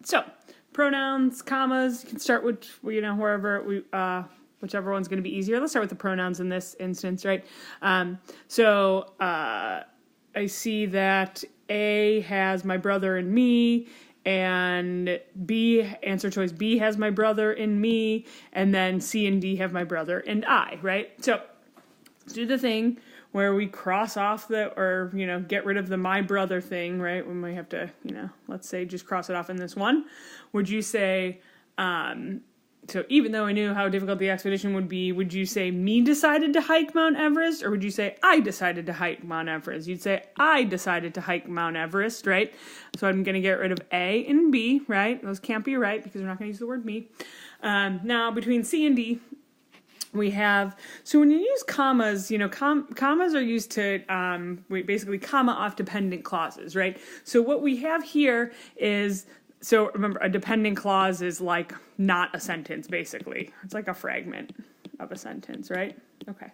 So pronouns, commas, you can start with, wherever whichever one's going to be easier. Let's start with the pronouns in this instance, right? So I see that A has my brother and me, and B, answer choice B has my brother and me, and then C and D have my brother and I, right? So let's do the thing where we cross off get rid of the my brother thing, right? When we have to, let's say just cross it off in this one. Would you say, so even though I knew how difficult the expedition would be, would you say me decided to hike Mount Everest, or would you say I decided to hike Mount Everest? You'd say I decided to hike Mount Everest, right? So I'm going to get rid of A and B, right? Those can't be right because we're not going to use the word me. Now between C and D, we have, so when you use commas, commas are used to basically comma off dependent clauses, right? So what we have here is, so remember, a dependent clause is like not a sentence, basically. It's like a fragment of a sentence, right? Okay.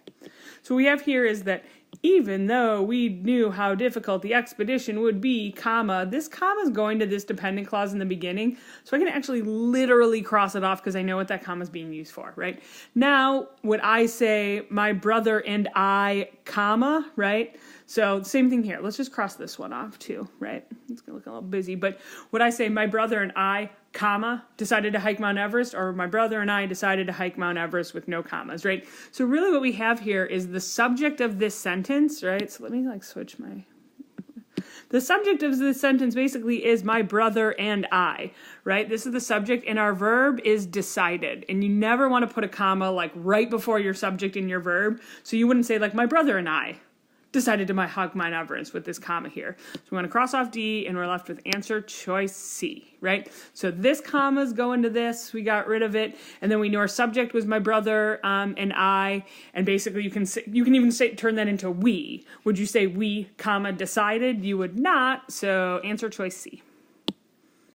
So what we have here is that even though we knew how difficult the expedition would be, comma, this comma is going to this dependent clause in the beginning. So I can actually literally cross it off because I know what that comma is being used for, right? Now, would I say my brother and I, comma, right? So same thing here. Let's just cross this one off too, right? It's going to look a little busy, but would I say my brother and I, comma, decided to hike Mount Everest, or my brother and I decided to hike Mount Everest with no commas, right? So really what we have here is the subject of this sentence, right? So let me switch my... The subject of this sentence basically is my brother and I, right? This is the subject, and our verb is decided. And you never want to put a comma right before your subject in your verb. So you wouldn't say my brother and I decided to hike Mount Everest with this comma here. So we want to cross off D, and we're left with answer choice C, right? So this comma's going to this, we got rid of it, and then we know our subject was my brother and I, and basically you can even turn that into we. Would you say we, comma, decided? You would not, so answer choice C.